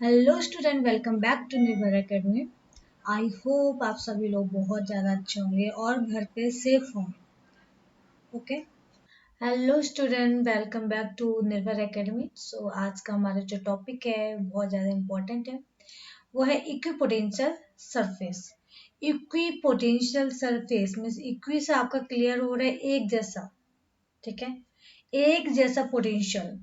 Hello student, welcome back to Nirbhar academy. I hope आप सभी लोग बहुत ज़्यादा अच्छे होंगे और घर पे सेफ होंगे। Okay. Hello student, welcome back to Nirbhar academy. So आज का हमारा जो टॉपिक है बहुत ज़्यादा इम्पोर्टेंट है, वो है equipotential surface. Equipotential surface means equi से आपका क्लियर हो रहा है एक जैसा, ठीक है, एक जैसा पोटेंशियल।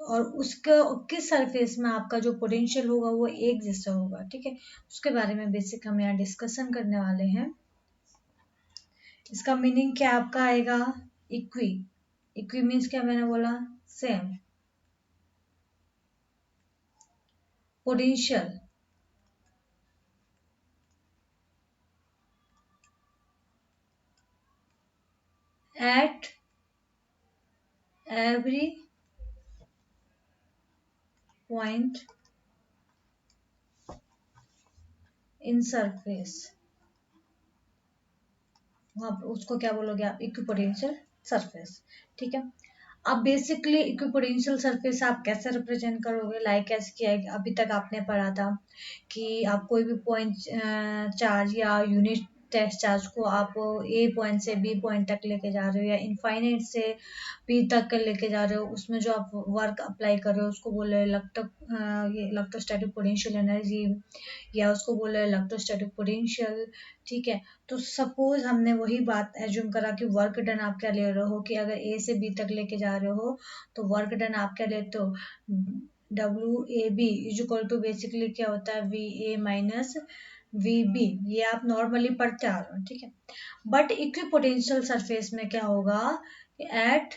और उसका किस सरफेस में आपका जो पोटेंशियल होगा वो एक जैसा होगा, ठीक है। उसके बारे में बेसिक हम यहाँ डिस्कशन करने वाले हैं। इसका मीनिंग क्या आपका आएगा? इक्वी। इक्वी मीन्स क्या मैंने बोला? Same. Potential at every point in surface, वहां उसको क्या बोलोगे आप? इक्विपोटेंशियल सरफेस, ठीक है। अब बेसिकली इक्विपोटेंशियल सरफेस आप कैसे रिप्रेजेंट करोगे? लाइक ऐसे किया है, अभी तक आपने पढ़ा था कि आप कोई भी पॉइंट चार्ज या यूनिट टेस्ट चार्ज को आप ए पॉइंट से बी पॉइंट तक लेके जा रहे हो या इनफाइनाइट से पी तक लेके जा रहे हो, उसमें जो आप वर्क अप्लाई कर रहे हो उसको बोल रहे हो ये इलेक्ट्रोस्टैटिक पोटेंशियल एनर्जी, या उसको बोल रहे हैं इलेक्ट्रोस्टैटिक पोटेंशियल, ठीक है। तो सपोज हमने वही बात एज्यूम करा कि वर्क डन आप क्या ले रहे हो, कि अगर ए से बी तक लेके जा रहे हो तो वर्क डन आप क्या लेते हो? W A B is equal to basically क्या होता है? V A minus V B. ये आप नॉर्मली पढ़ते आ रहे हो, ठीक है। बट इक्विपोटेंशियल सरफेस में क्या होगा? एट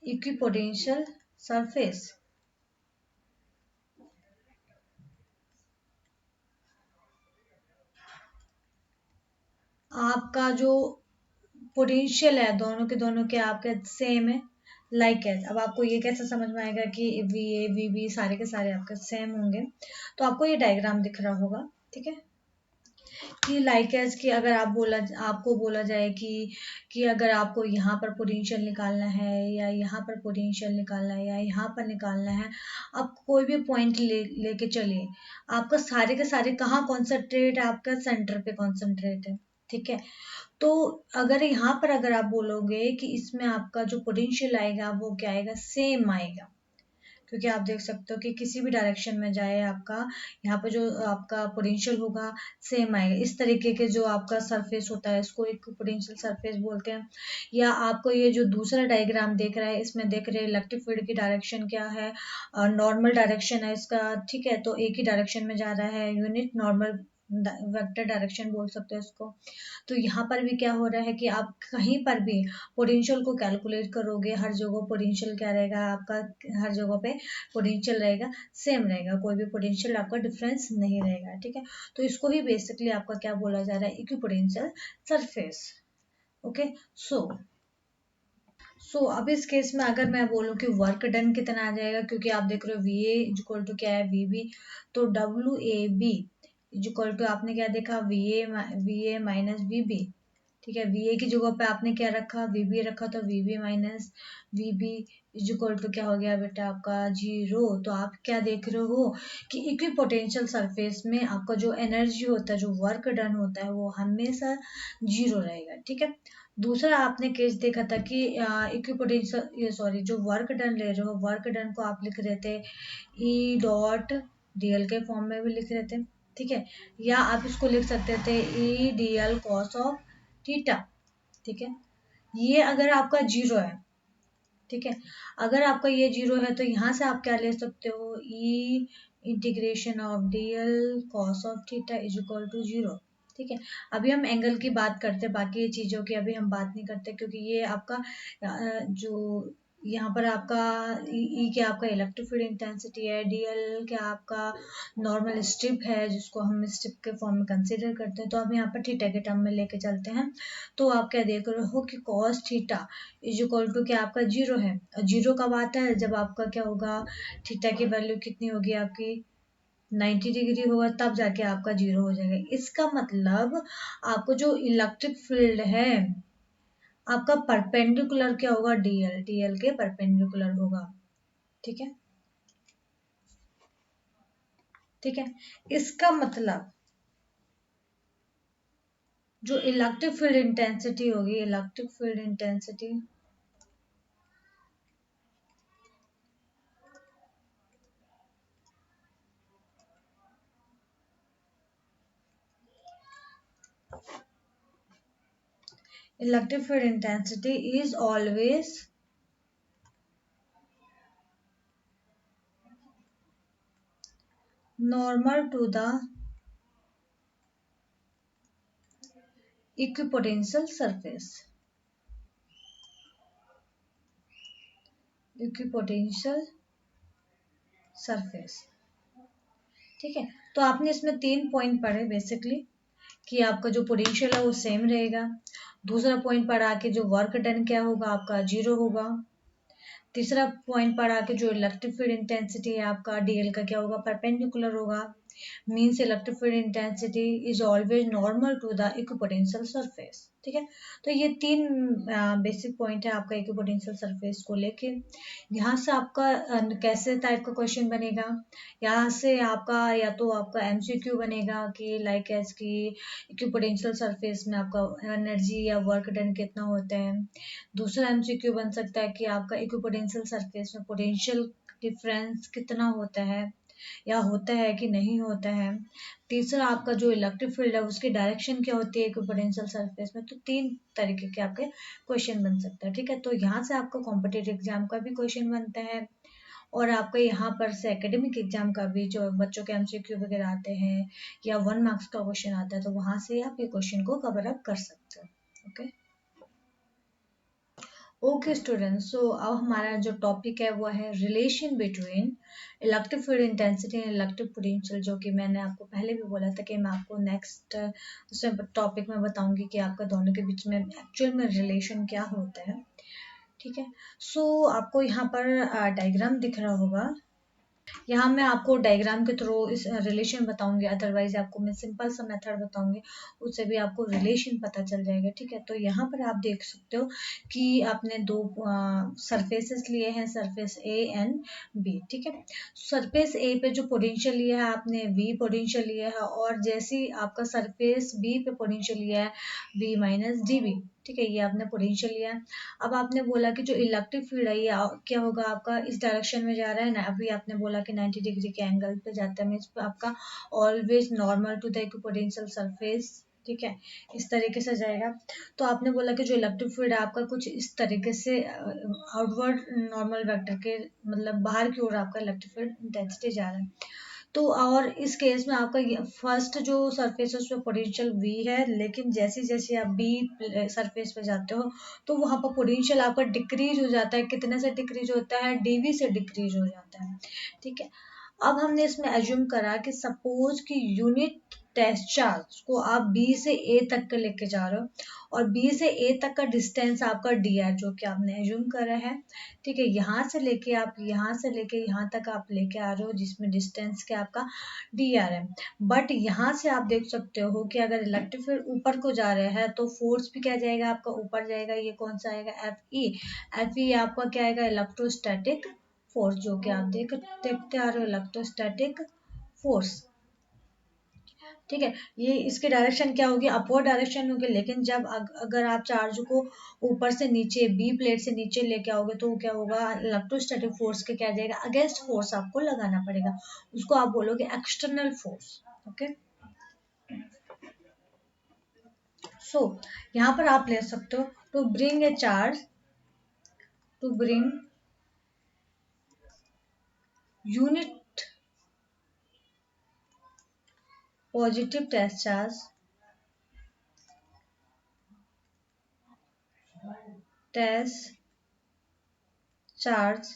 इक्विपोटेंशियल सरफेस आपका जो पोटेंशियल है दोनों के दोनों के आपके सेम है, लाइक एज। अब आपको ये कैसे समझ में आएगा कि वी ए वी बी सारे के सारे आपके सेम होंगे? तो आपको ये डायग्राम दिख रहा होगा, ठीक है, कि लाइक एज कि अगर आपको बोला जाए कि अगर आपको यहाँ पर पोटेंशियल निकालना है या यहाँ पर पोटेंशियल निकालना है या यहाँ पर निकालना है, आप कोई भी पॉइंट लेके चलिए, आपका सारे के सारे कहाँ कॉन्सेंट्रेट है? आपका सेंटर पे कॉन्सेंट्रेट है, ठीक है। तो अगर यहाँ पर अगर आप बोलोगे कि इसमें आपका जो पोटेंशियल आएगा वो क्या आएगा? सेम आएगा, क्योंकि आप देख सकते हो कि किसी भी डायरेक्शन में जाए आपका यहाँ पर जो आपका पोटेंशियल होगा सेम आएगा। इस तरीके के जो आपका सरफेस होता है इसको एक पोटेंशियल सरफेस बोलते हैं। या आपको ये जो दूसरा डायग्राम देख रहा है इसमें देख रहे हैं इलेक्ट्रिक फील्ड की डायरेक्शन क्या है? नॉर्मल डायरेक्शन है इसका, ठीक है। तो एक ही डायरेक्शन में जा रहा है, यूनिट नॉर्मल वेक्टर डायरेक्शन बोल सकते हैं इसको। तो यहाँ पर भी क्या हो रहा है कि आप कहीं पर भी पोटेंशियल को कैलकुलेट करोगे, हर जगह पोटेंशियल क्या रहेगा आपका? हर जगह पे पोटेंशियल रहेगा, सेम रहेगा, कोई भी पोटेंशियल आपका डिफरेंस नहीं रहेगा, ठीक है। तो इसको ही बेसिकली आपका क्या बोला जा रहा है? Equipotential surface. ओके। सो अब इस केस में अगर मैं बोलूँ कि वर्क डन कितना आ जाएगा, क्योंकि आप देख रहे हो वी ए इक्वल टू क्या है? V B. तो W A B equal to आपने क्या देखा? V A minus V B, ठीक है। वी ए की जगह पे आपने क्या रखा? वी बी रखा, तो V B minus V B is equal to क्या हो गया बेटा? आपका जीरो। तो आप क्या देख रहे हो कि इक्विपोटेंशियल सरफेस में आपका जो एनर्जी होता है, जो वर्क डन होता है, वो हमेशा जीरो रहेगा, ठीक है। दूसरा आपने केस देखा था कि इक्विपोटेंशियल ये सॉरी जो वर्क डन ले रहे हो, वर्क डन को आप लिख रहे थे ई डॉट डीएल के फॉर्म में भी लिख रहे थे, ठीक है। या आप इसको लिख सकते थे E D L cos of theta, ठीक है। ये अगर आपका जीरो है, ठीक है, अगर आपका ये जीरो है तो यहाँ से आप क्या ले सकते हो? E integration of D L cos of theta is equal to zero, ठीक है। अभी हम एंगल की बात करते हैं, बाकी ये चीज़ों की अभी हम बात नहीं करते, क्योंकि ये आपका जो यहाँ पर आपका ई क्या आपका इलेक्ट्रिक फील्ड इंटेंसिटी है, डीएल क्या आपका नॉर्मल स्ट्रिप है जिसको हम स्ट्रिप के फॉर्म में कंसीडर करते हैं। तो अब यहाँ पर थीटा के टर्म में लेके चलते हैं, तो आप क्या देख रहे हो कि cos theta is equal to क्या आपका जीरो है। जीरो कब आता है? जब आपका क्या होगा? थीटा की वैल्यू कितनी होगी आपकी? 90 डिग्री होगा, तब जाके आपका जीरो हो जाएगा। इसका मतलब आपको जो इलेक्ट्रिक फील्ड है आपका परपेंडिकुलर क्या होगा? डीएल, डीएल के परपेंडिकुलर होगा, ठीक है। ठीक है, इसका मतलब जो इलेक्ट्रिक फील्ड इंटेंसिटी होगी, electric field intensity electric field intensity is always normal to the equipotential surface. Equipotential surface. ठीक है, तो आपने इसमें 3 पॉइंट पढ़े बेसिकली कि आपका जो पोटेंशियल है वो सेम रहेगा। दूसरा पॉइंट पढ़ा कि जो वर्क डन क्या होगा आपका 0 होगा। तीसरा पॉइंट पढ़ा कि जो इलेक्ट्रिक फील्ड इंटेंसिटी है आपका डीएल का क्या होगा, परपेंडिकुलर होगा। Means electric field intensity is always normal to the equipotential surface. ठीक है, तो ये 3 बेसिक पॉइंट है आपका इक्विपोटेंशियल सरफेस को लेके। यहाँ से आपका कैसे टाइप का क्वेश्चन बनेगा, यहाँ से आपका या तो आपका एमसीक्यू बनेगा कि लाइक एज की इक्विपोटेंशियल सरफेस में आपका एनर्जी या वर्क डन कितना होता है। दूसरा एमसीक्यू बन सकता है कि आपका इक्विपोटेंशियल सरफेस में पोटेंशियल डिफरेंस कितना होता है या होता है कि नहीं होता है। तीसरा आपका जो इलेक्ट्रिक फील्ड है उसकी डायरेक्शन क्या होती है इक्विपोटेंशियल सरफेस में। तो 3 तरीके के आपके क्वेश्चन बन सकता है। ठीक है, तो यहाँ से आपका कॉम्पिटेटिव एग्जाम का भी क्वेश्चन बनता है और आपका यहाँ पर से एकेडमिक एग्जाम का भी जो बच्चों के एमसीक्यू वगैरह आते हैं या 1 मार्क्स का क्वेश्चन आता है तो वहां से आप ये क्वेश्चन को कवर अप कर सकते हो। ओके ओके स्टूडेंट्स, सो अब हमारा जो टॉपिक है वो है relation between electric field intensity and electric potential, जो कि मैंने आपको पहले भी बोला था कि मैं आपको नेक्स्ट उसमें टॉपिक में बताऊंगी कि आपका दोनों के बीच में एक्चुअल में रिलेशन क्या होता है। ठीक है, सो आपको यहाँ पर डायग्राम दिख रहा होगा। यहाँ मैं आपको डायग्राम के थ्रू इस रिलेशन बताऊंगी, अदरवाइज आपको मैं सिंपल सा मेथड बताऊंगी, उससे भी आपको रिलेशन पता चल जाएगा। ठीक है, तो यहाँ पर आप देख सकते हो कि आपने 2 सरफेसेस लिए हैं, सरफेस ए एंड बी। ठीक है, सरफेस ए पे जो पोटेंशियल लिया है आपने वी पोटेंशियल लिया है और जैसे आपका सरफेस बी पे पोटेंशियल लिया है वी माइनस डी बी। ठीक है, ये आपने पोटेंशियल लिया है। अब आपने बोला कि जो इलेक्ट्रिक फील्ड है ये क्या होगा आपका इस डायरेक्शन में जा रहा है ना, अभी आपने बोला कि 90 डिग्री के एंगल पे जाता है, मीन्स आपका always normal to the equipotential surface. ठीक है, इस तरीके से जाएगा। तो आपने बोला कि जो इलेक्ट्रिक फील्ड है आपका कुछ इस तरीके से आउटवर्ड नॉर्मल वेक्टर के मतलब बाहर की ओर आपका इलेक्ट्रिक फील्ड इंटेंसिटी जा रहा है। तो और इस केस में आपका फर्स्ट जो सरफेस है उसमें पोटेंशियल वी है, लेकिन जैसे जैसे आप बी सरफेस पे जाते हो तो वहां पर पोटेंशियल आपका डिक्रीज हो जाता है। कितने से डिक्रीज होता है, डीवी से डिक्रीज हो जाता है। ठीक है, अब हमने इसमें एज्यूम करा कि सपोज कि यूनिट टेस्ट चार्ज को आप बी से ए तक के लेके जा रहे हो और बी से ए तक का डिस्टेंस आपका डी है जो कि आपने एज्यूम करा है। ठीक है, यहाँ से लेके आप यहाँ से लेके यहाँ तक आप लेके आ रहे हो जिसमें डिस्टेंस क्या आपका डी आर है। बट यहाँ से आप देख सकते हो कि अगर इलेक्ट्रिक फील्ड ऊपर को जा रहा है तो फोर्स भी क्या जाएगा आपका ऊपर जाएगा। ये कौन सा आएगा, एफ ई। एफ ई आपका क्या आएगा, इलेक्ट्रोस्टैटिक फोर्स, जो कि आप देखते आ रहे हो इलेक्ट्रोस्टैटिक फोर्स। ठीक है, ये इसकी डायरेक्शन क्या होगी, अपवर्ड डायरेक्शन होगी। लेकिन जब अगर आप चार्ज को ऊपर से नीचे बी प्लेट से नीचे लेके आओगे तो क्या होगा, इलेक्ट्रोस्टैटिक फोर्स के क्या जाएगा, अगेंस्ट फोर्स आपको लगाना पड़ेगा, उसको आप बोलोगे एक्सटर्नल फोर्स। ओके, सो यहाँ पर आप ले सकते हो to bring a charge, to bring unit positive test charge, test charge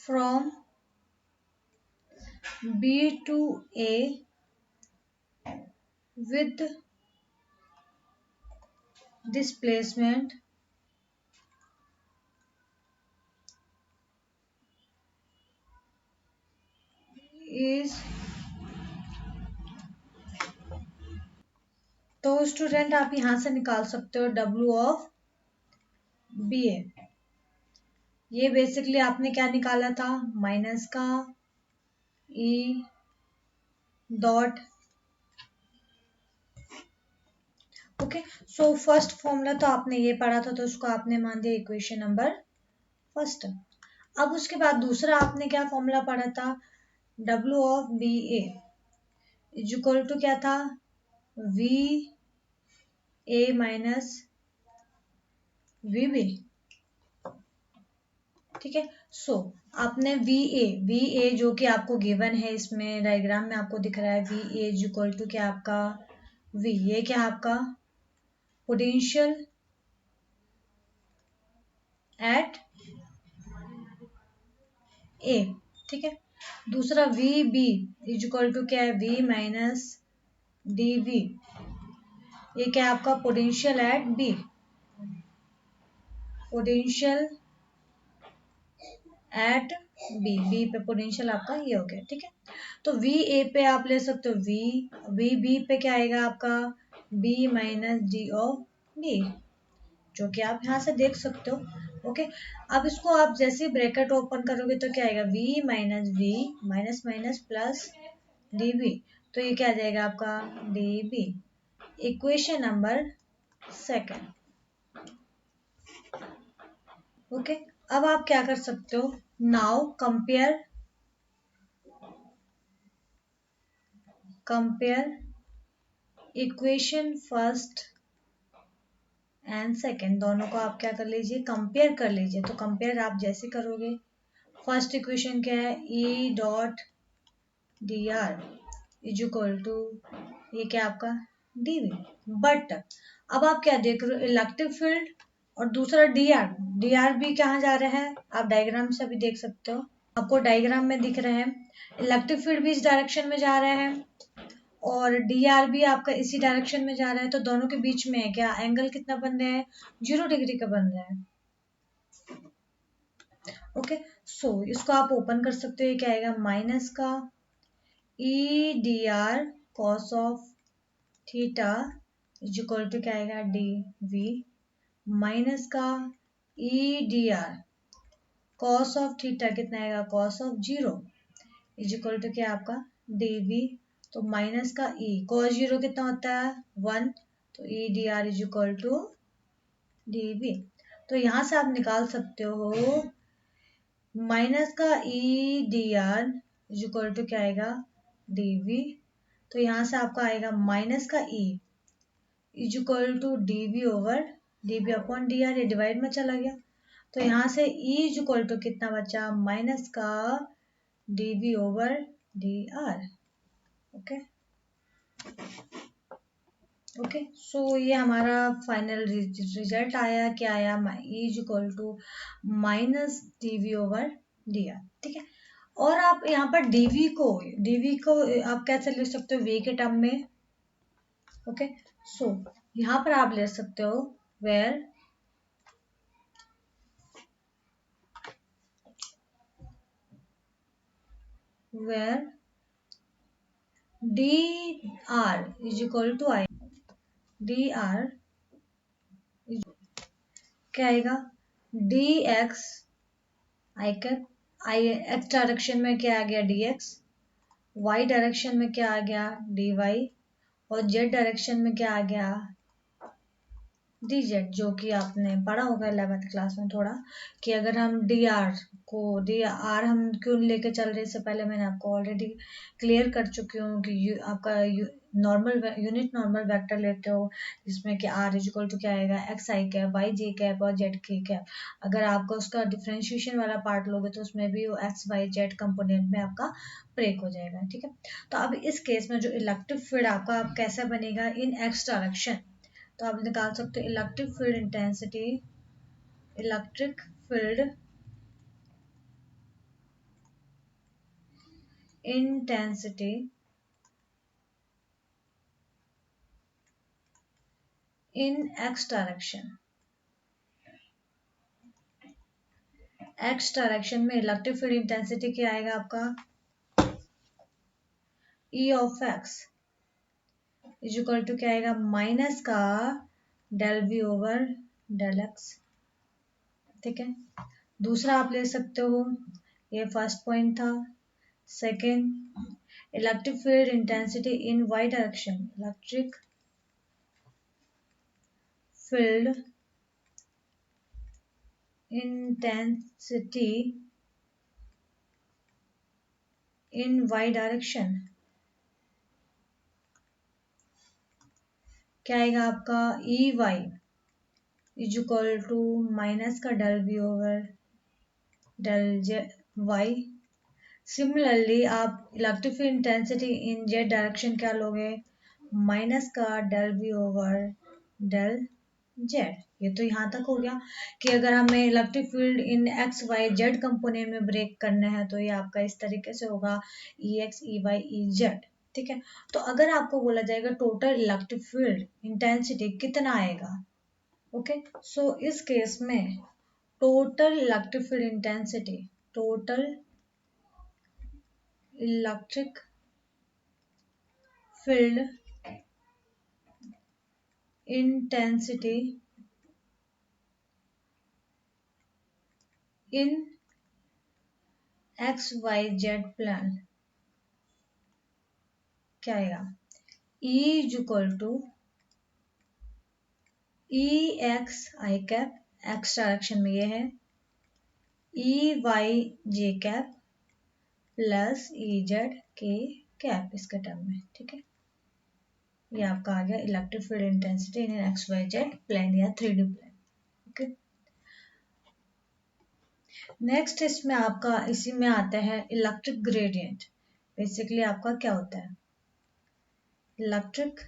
from B to A with displacement is, तो स्टूडेंट आप यहां से निकाल सकते हो W ऑफ बी ए। ये बेसिकली आपने क्या निकाला था, माइनस का E dot okay. So first formula तो आपने ये पढ़ा था, तो उसको आपने मान दिया इक्वेशन नंबर फर्स्ट। अब उसके बाद दूसरा आपने क्या फॉर्मूला पढ़ा था, W of B A is equal to क्या था, V A minus V B. ठीक है। सो आपने वी ए जो कि आपको गिवन है, इसमें डायग्राम में आपको दिख रहा है, V A is equal to क्या आपका वी, ये क्या आपका पोटेंशियल एट ए। ठीक है। दूसरा V B is equal to क्या है, वी माइनस डी वी, ये क्या आपका potential at B, potential at B पे पोटेंशियल आपका ये हो गया। ठीक है। तो वी ए पे आप ले सकते हो वी बी पे क्या आएगा आपका B minus D of D, जो कि आप यहाँ से देख सकते हो। ओके। अब इसको आप जैसे ब्रैकेट ओपन करोगे तो क्या आएगा, V minus minus plus D B, तो ये क्या आ जाएगा आपका D B. Equation number second. Okay. अब आप क्या कर सकते हो, now compare equation first and second, दोनों को आप क्या कर लीजिए, कंपेयर कर लीजिए। तो कंपेयर आप जैसे करोगे, फर्स्ट इक्वेशन क्या है, E dot D R is equal to ये क्या आपका डी वी। बट अब आप क्या देख रहे हो, इलेक्ट्रिक फील्ड और दूसरा डी आर भी कहाँ जा रहा है, आप डायग्राम से अभी देख सकते हो, आपको डायग्राम में दिख रहे हैं। इलेक्ट्रिक फील्ड भी इस डायरेक्शन में जा रहे हैं और डी आर भी आपका इसी डायरेक्शन में जा रहा है, तो दोनों के बीच में क्या एंगल कितना बन रहा है, 0 डिग्री का बन रहा है। ओके। सो इसको आप ओपन कर सकते हो, ये क्या आएगा माइनस का E D R cos of theta is equal to क्या आएगा डी वी, माइनस का E D R cos of theta कितना आएगा cos of 0 is equal to क्या आपका डी वी। तो माइनस का ई कॉस 0 कितना होता है 1, तो E D R is equal to D V. तो यहां से आप निकाल सकते हो माइनस का E D R is equal to क्या आएगा डी वी। तो यहां से आपका आएगा माइनस का E is equal to D V over D V upon D R, ये डिवाइड में चला गया। तो यहाँ से ई इज इक्वल टू कितना बचा माइनस का D V over D R. Okay. Okay. So ये हमारा फाइनल रिजल्ट आया, क्या आया, E is equal to minus D V over D R. ठीक है। और आप यहाँ पर डीवी को आप कैसे लिख सकते हो वी के टर्म में। ओके। सो यहाँ पर आप ले सकते हो where D R is equal to I, D R क्या आएगा D X I cap, I X direction में क्या आ गया डी एक्स, वाई डायरेक्शन में क्या आ गया डी वाई, और जेड डायरेक्शन में क्या आ गया डी जेड, जो कि आपने पढ़ा होगा 11th क्लास में थोड़ा, कि अगर हम डी आर हम क्यों लेके चल रहे, इससे पहले मैंने आपको ऑलरेडी क्लियर कर चुकी हूँ कि आपका नॉर्मल यूनिट नॉर्मल वेक्टर लेते हो, जिसमें कि आर इज इक्वल टू क्या आएगा x I cap Y J cap और जेड के कैप। अगर आपका उसका डिफ्रेंशिएशन वाला पार्ट लोगे तो उसमें भी वो एक्स वाई जेड कंपोनेंट में आपका ब्रेक हो जाएगा। ठीक है। तो अब इस केस में जो इलेक्ट्रिक फील्ड आपका आप कैसे बनेगा इन एक्स डायरेक्शन, तो आप निकाल सकते हो electric field intensity, electric field intensity in X direction. X direction में इलेक्ट्रिक फील्ड इंटेंसिटी क्या आएगा आपका E of X is equal to क्या आएगा माइनस का del V over del X. ठीक है। दूसरा आप ले सकते हो, ये फर्स्ट पॉइंट था, Second, electric field intensity in y direction. Electric field intensity in y direction क्या आएगा आपका E Y is equal to minus का del V over del J Y. Similarly आप electric field intensity in Z direction क्या लोगे minus का del V over del Z. ये तो यहाँ तक हो गया कि अगर हमें electric field in X Y Z component में ब्रेक करना है तो ये आपका इस तरीके से होगा E X E Y E Z. ठीक है, तो अगर आपको बोला जाएगा टोटल इलेक्ट्रिक फील्ड इंटेंसिटी कितना आएगा, ओके, सो इस केस में total electric field intensity, total electric field intensity in X Y Z plane क्या आएगा E is equal to E X I cap X direction में ये है E Y J cap plus E Z K cap इसके term में। ठीक है, ये आपका आ गया electric field intensity in X Y Z plane या 3D प्लेन। ओके, नेक्स्ट इसमें आपका इसी में आता है इलेक्ट्रिक ग्रेडियंट। बेसिकली आपका क्या होता है इलेक्ट्रिक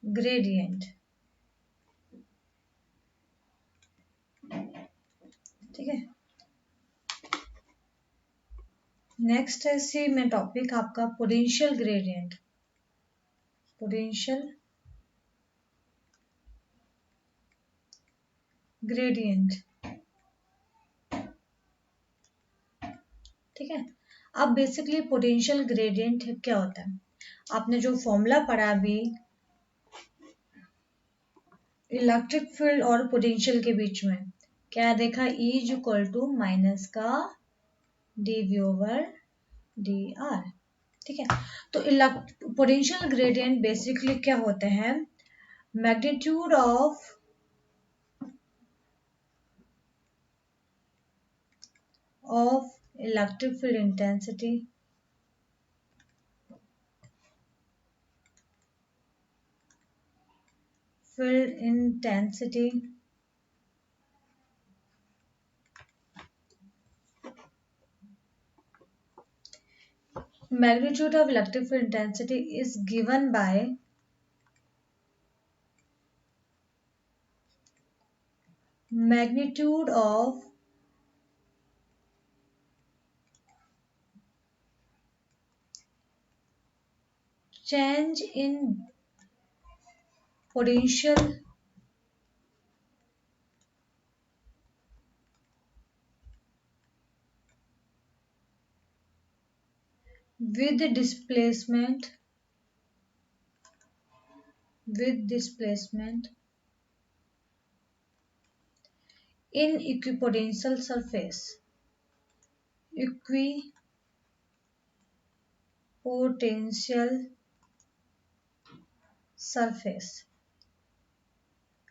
ग्रेडियंट। ठीक है, नेक्स्ट है इसी में टॉपिक आपका पोटेंशियल ग्रेडियंट। पोटेंशियल ग्रेडियंट, ठीक है। अब बेसिकली पोटेंशियल ग्रेडियंट क्या होता है, आपने जो फॉर्मूला पढ़ा अभी इलेक्ट्रिक फील्ड और पोटेंशियल के बीच में क्या देखा E is equal to minus का D V over D R. ठीक है, तो पोटेंशियल ग्रेडियंट बेसिकली क्या होते हैं magnitude of electric field intensity magnitude of electric field intensity is given by magnitude of change in potential with displacement in equipotential surface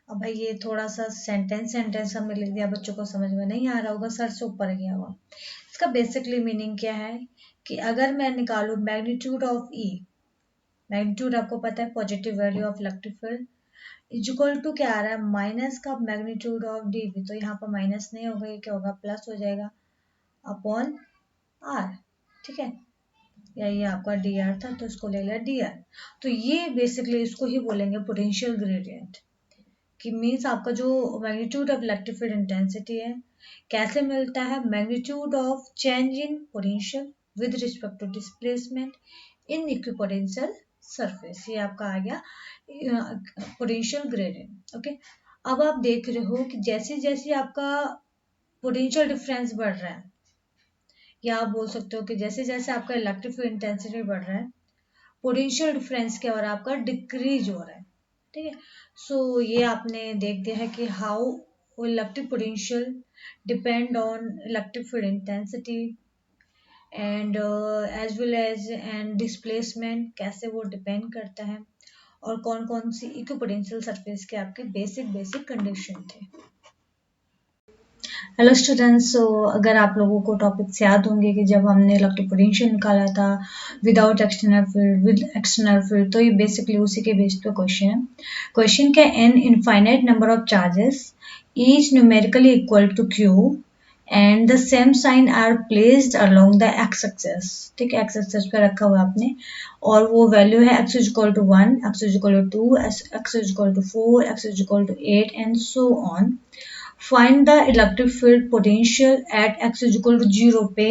अब भाई ये थोड़ा सा सेंटेंस हमने लिख दिया, बच्चों को समझ में नहीं आ रहा होगा, सर से ऊपर गया हुआ। इसका बेसिकली मीनिंग क्या है कि अगर मैं निकालू मैग्नीट्यूड ऑफ ई, मैग्नीट्यूड आपको पता है positive value of electric field is equal to क्या आ रहा है माइनस का मैग्नीट्यूड ऑफ डी वी, तो यहाँ पर माइनस नहीं होगा, ये क्या होगा प्लस हो जाएगा अपॉन आर। ठीक है, या ये आपका डी आर था तो इसको ले लिया डी आर। तो ये बेसिकली इसको ही बोलेंगे पोटेंशियल ग्रेडियंट कि मीन्स आपका जो magnitude of electric field intensity है कैसे मिलता है magnitude of change in potential with respect to displacement in equipotential surface. ये आपका आ गया पोटेंशियल ग्रेडियंट। ओके, अब आप देख रहे हो कि जैसे जैसे आपका पोटेंशियल डिफरेंस बढ़ रहा है, या आप बोल सकते हो कि जैसे जैसे आपका इलेक्ट्रिक फील्ड इंटेंसिटी बढ़ रहा है पोटेंशियल डिफरेंस क्या हो रहा है आपका डिक्रीज हो रहा है। ठीक है, सो ये आपने देख दिया है कि how electric potential depend on electric field intensity and as well as and displacement कैसे वो डिपेंड करता है, और कौन कौन सी इक्विपोटेंशियल सरफेस के आपके बेसिक कंडीशन थे। हेलो स्टूडेंट्स, सो अगर आप लोगों को टॉपिक्स याद होंगे कि जब हमने इलेक्ट्रिक पोटेंशियल निकाला था without external field with external field, तो ये बेसिकली उसी के बेस पे क्वेश्चन है। क्वेश्चन के an infinite number of charges each numerically equal to Q and the same sign are placed along the X axis. ठीक है, एक्स एक्सेस पे रखा हुआ आपने, और वो वैल्यू है X is equal to 1, X is equal to 2, X is equal to 4, X is equal to 8 and so on. Find the electric field potential at X is equal to 0 पे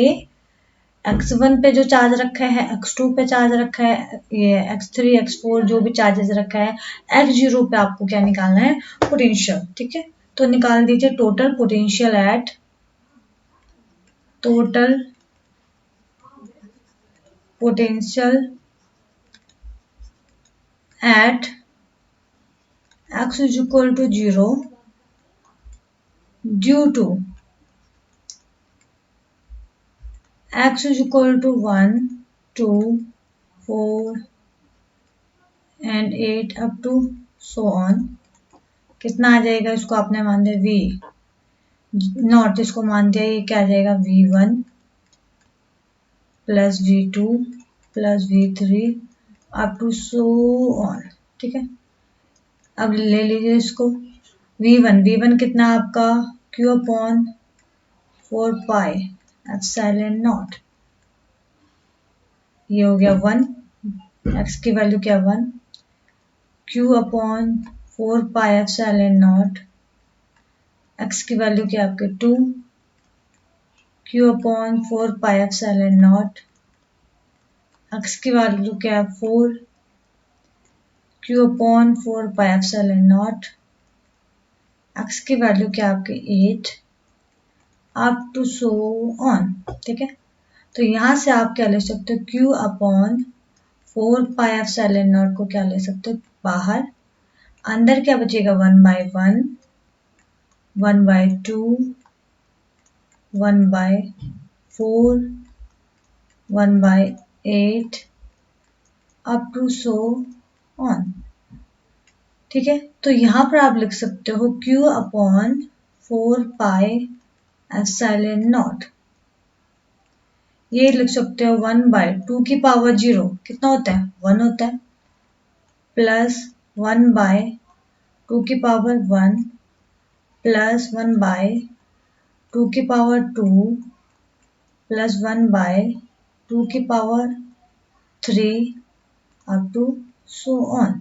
x1 पे जो charge रखा है, x2 पे charge रखा है, ये x3 x4 जो भी चार्जेस रखा है, x0 पे आपको क्या निकालना है, पोटेंशियल। ठीक है, तो निकाल दीजिए total potential at x is equal to 0 due to x is equal to 1, 2, 4 and 8 up to so on। कितना आ जाएगा, इसको आपने मान दिया v नॉट, इसको मान दिया, ये क्या आ जाएगा v1 plus v2 plus v3 up to so on. ठीक है, अब ले लीजिए इसको v1 कितना आपका q upon 4 pi epsilon not, ये हो गया 1, x की वैल्यू क्या 1, q upon 4 pi epsilon not, x की वैल्यू क्या आपके 2, q upon 4 pi epsilon not, x की वैल्यू क्या है 4, q upon 4 pi epsilon not, x की वैल्यू क्या आपके 8 अप टू सो ऑन। ठीक है, तो यहाँ से आप क्या ले सकते हो, q upon 4 pi epsilon not को क्या ले सकते हो बाहर, अंदर क्या बचेगा 1/1, 1/2, 1/4, 1/8 अप टू सो ऑन। ठीक है, तो यहाँ पर आप लिख सकते हो q upon 4 pi epsilon not, ये लिख सकते हो 1/2 की पावर 0 कितना होता है 1 होता है, प्लस 1/2 की पावर 1 प्लस 1/2 की पावर 2 प्लस 1/2 की power 3 up to so on.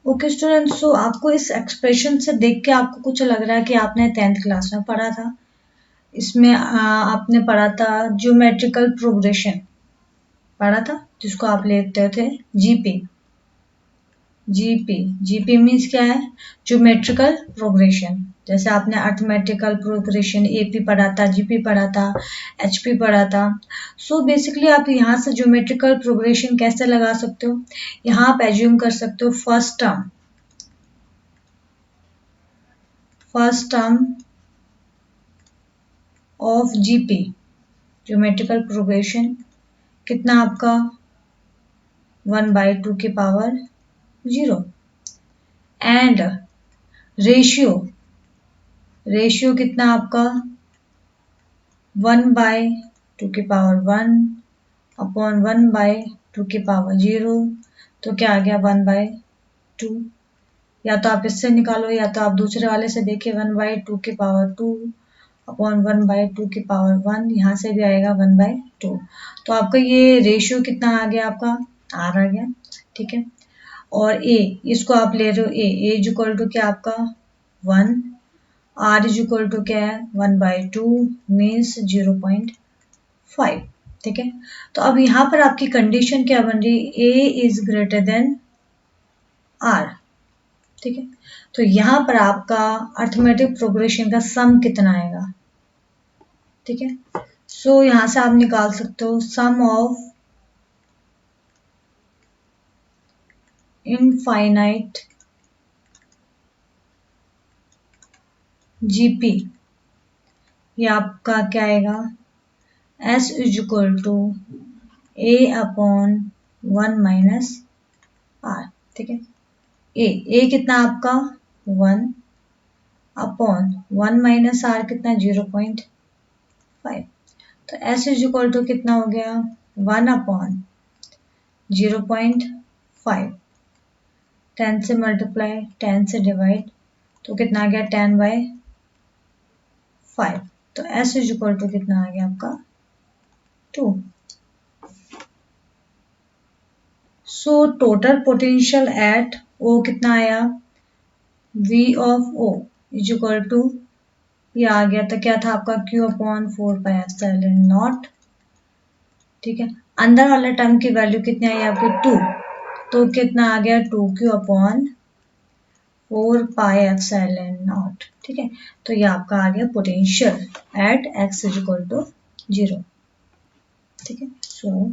Okay students, so आपको इस एक्सप्रेशन से देख के आपको कुछ लग रहा है कि आपने 10th क्लास में पढ़ा था, इसमें आपने पढ़ा था ज्योमेट्रिकल प्रोग्रेशन पढ़ा था, जिसको आप लेते थे जीपी। जीपी मीन्स क्या है, ज्योमेट्रिकल प्रोग्रेशन। जैसे आपने अर्थमेटिकल प्रोग्रेशन एपी पढ़ा था, जीपी पढ़ा था, एचपी पढ़ा था। सो बेसिकली आप यहाँ से ज्योमेट्रिकल प्रोग्रेशन कैसे लगा सकते हो, यहाँ आप एज्यूम कर सकते हो first term of GP geometrical progression कितना आपका 1/2 की पावर 0 एंड रेशियो कितना आपका 1/2 की पावर 1 अपॉन 1/2 की पावर 0, तो क्या आ गया 1/2। या तो आप इससे निकालो या तो आप दूसरे वाले से देखिए 1/2 की पावर 2 अपॉन 1/2 की पावर 1, यहाँ से भी आएगा 1/2। तो आपका ये रेशियो कितना आ गया, आपका r आ गया। ठीक है, और a इसको आप ले रहे हो a इज इक्वल टू क्या आपका 1, r इज इक्वल टू क्या है 1/2 मीन्स 0.5। ठीक है, तो अब यहाँ पर आपकी कंडीशन क्या बन रही, a is greater than r। ठीक है, तो यहाँ पर आपका अर्थमेटिक प्रोग्रेशन का सम कितना आएगा। ठीक है, सो यहाँ से आप निकाल सकते हो सम ऑफ इनफाइनाइट जीपी, ये आपका क्या आएगा, s is equal to a upon 1 minus r। ठीक है, a कितना आपका 1 अपॉन 1 माइनस r कितना 0.5। तो s इज इक्वल टू कितना हो गया 1 अपॉन 0.5, 10 से मल्टीप्लाई 10 से डिवाइड, तो कितना आ गया 10/5। तो s इज इक्वल टू कितना आ गया आपका 2। So total potential at O कितना आया, V of O is equal to, ये आ गया था क्या था आपका Q अपॉन 4πε0। ठीक है, अंदर वाले टर्म की वैल्यू कितनी आई आपकी 2, तो कितना आ गया 2Q अपॉन 4πε0। ठीक है, तो ये आपका आ गया potential at x is equal to 0। ठीक है, सो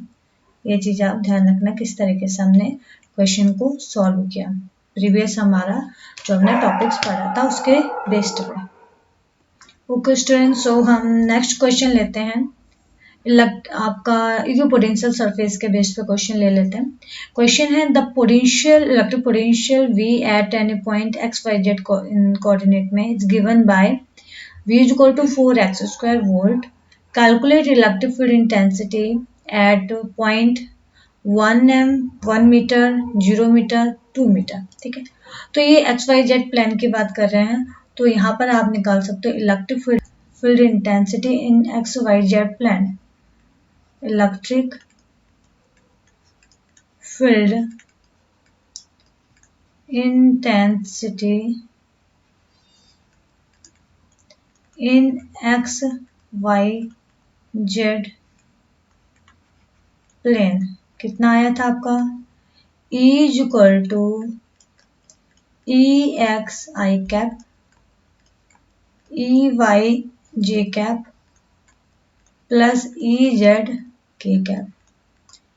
ये चीज आप ध्यान रखना किस तरीके से हमने क्वेश्चन को सॉल्व किया। प्रीवियस हमारा जो हमने टॉपिक्स पढ़ा था उसके बेस्ड पे। ओके स्टूडेंट्स, सो हम नेक्स्ट क्वेश्चन लेते हैं। आपका इक्विपोटेंशियल सरफेस के बेस पे क्वेश्चन ले लेते हैं। क्वेश्चन है the potential electric potential V at any point X Y Z coordinate में is given by V is equal to 4x² volt. Calculate electric field intensity at point 1m 1 metre 0 metre 2 metre. ठीक है, तो ये x Y Z plane की बात कर रहे हैं, तो यहाँ पर आप निकाल सकते हो electric field intensity in X Y Z plane. Electric field intensity in X Y Z plane कितना आया था आपका, E is equal to E X I cap E Y J cap plus E Z K cap.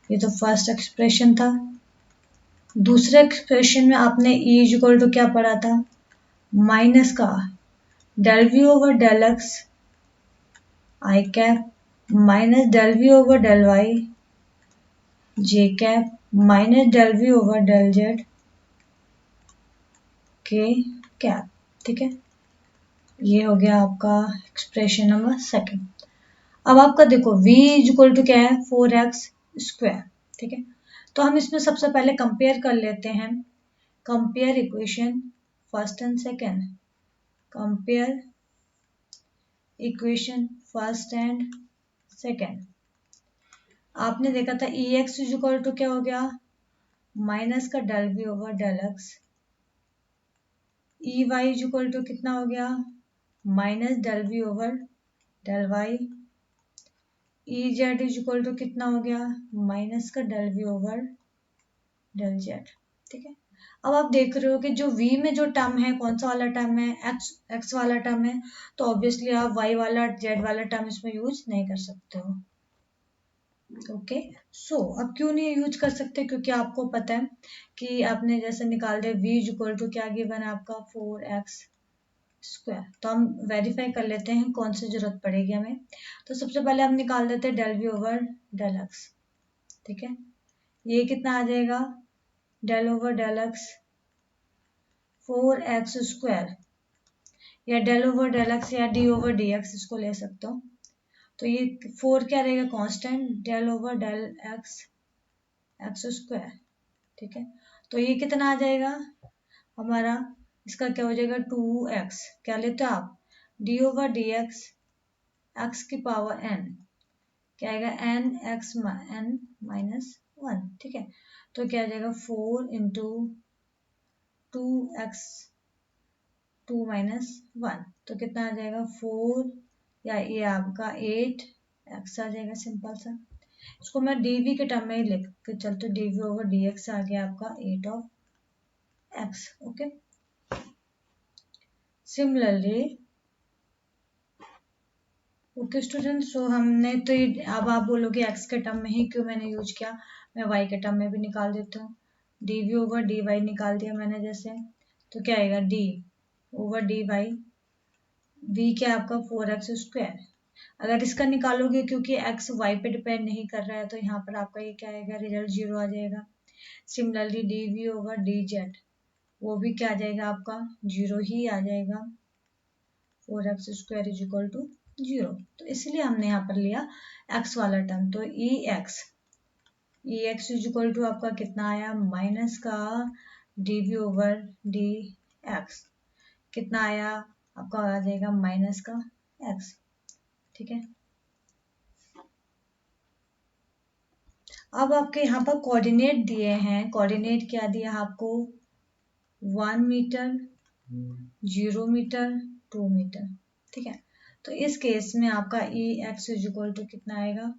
ये तो first expression था। दूसरे expression में आपने E इज इक्वल टू क्या पढ़ा था, माइनस का del V over del X I cap minus del V over del Y J cap minus del V over del Z K cap. ठीक है, ये हो गया आपका एक्सप्रेशन नंबर सेकंड। अब आपका देखो v इज इक्वल टू क्या है 4x²। ठीक है, तो हम इसमें सबसे पहले कंपेयर कर लेते हैं। Compare equation first and second, compare equation first and second. आपने देखा था E X is equal to क्या हो गया, माइनस का del V over del X. E Y is equal to कितना हो गया, minus del V over del Y. E Z is equal to कितना हो गया, माइनस का del V over del Z. ठीक है, अब आप देख रहे हो कि जो v में जो टर्म है कौन सा वाला टर्म है, x वाला टर्म है, तो ऑब्वियसली आप y वाला z वाला टर्म इसमें यूज नहीं कर सकते हो। ओके, सो अब क्यों नहीं यूज कर सकते, क्योंकि आपको पता है कि आपने जैसे निकाल दिया v इज इक्वल टू क्या गिवन है आपका 4x²। तो हम वेरीफाई कर लेते हैं कौन सी जरूरत पड़ेगी हमें। तो सबसे पहले हम निकाल देते हैं del V over del X. ठीक है, ये कितना आ जाएगा, del over del X 4x², या डेल ओवर डेल एक्स या डी ओवर डी एक्स इसको ले सकते हो। तो ये 4 क्या रहेगा constant, del over del X x²। ठीक है, तो ये कितना आ जाएगा हमारा, इसका क्या हो जाएगा 2x, क्या लेते हो आप D over D x x की पावर n, क्या आएगा n x n माइनस 1। ठीक है, तो क्या आ जाएगा 4 इंटू 2x 2 माइनस 1, तो कितना आ जाएगा 4, या ये आपका 8x आ जाएगा सिंपल सा। इसको मैं dv के टर्म में ही लिख के चलते, dv ओवर dx आ गया आपका 8 of x। Okay, similarly okay student, so हमने तो ये, अब आप बोलोगे x के टर्म में ही क्यों मैंने यूज किया, मैं y के टर्म में भी निकाल देता हूँ। dv ओवर dy निकाल दिया मैंने जैसे, तो क्या आएगा d ओवर dy v क्या है आपका 4x²। अगर इसका निकालोगे क्योंकि x y पे डिपेंड नहीं कर रहा है तो यहाँ पर आपका ये क्या आएगा, रिजल्ट 0 आ जाएगा। सिमिलरली dv होगा dz, वो भी क्या आ जाएगा आपका 0 ही आ जाएगा। 4x² is equal to 0। तो इसलिए हमने यहाँ पर लिया x वाला टर्म। तो ex इज इक्वल टू आपका कितना आया, माइनस का dv/dx कितना आया आपका, आ जाएगा माइनस का x। ठीक है, अब आपके यहाँ पर कोऑर्डिनेट दिए हैं। कोऑर्डिनेट क्या दिया आपको, 1 मीटर, 0 मीटर, 2 मीटर। ठीक है, तो इस केस में आपका ex इज इक्वल टू कितना आएगा,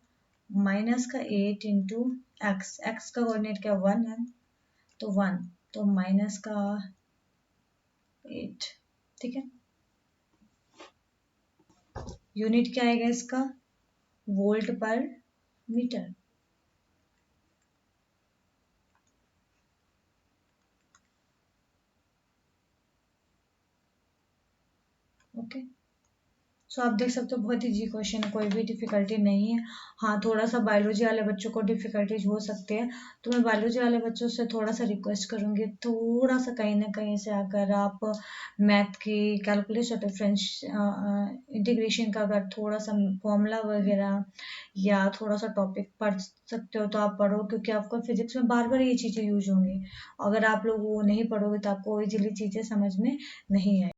माइनस का 8 इंटू एक्स। एक्स का कोऑर्डिनेट क्या 1 है, तो 1, तो माइनस का 8। ठीक है, यूनिट क्या आएगा इसका, वोल्ट पर मीटर। ओके, सो आप देख सकते हो बहुत इजी क्वेश्चन, कोई भी डिफिकल्टी नहीं है। हाँ, थोड़ा सा बायोलॉजी वाले बच्चों को डिफिकल्टीज हो सकते हैं, तो मैं बायोलॉजी वाले बच्चों से थोड़ा सा रिक्वेस्ट करूंगी, थोड़ा सा कहीं ना कहीं से अगर आप मैथ की कैलकुलेशन डिफरेंस इंटीग्रेशन का अगर थोड़ा सा फॉर्मूला वगैरह या थोड़ा सा टॉपिक पढ़ सकते हो तो आप पढ़ो, क्योंकि आपको फिजिक्स में बार बार ये चीज़ें यूज होंगी। अगर आप लोग वो नहीं पढ़ोगे तो आपको इजीली चीज़ें समझ में नहीं आएगी।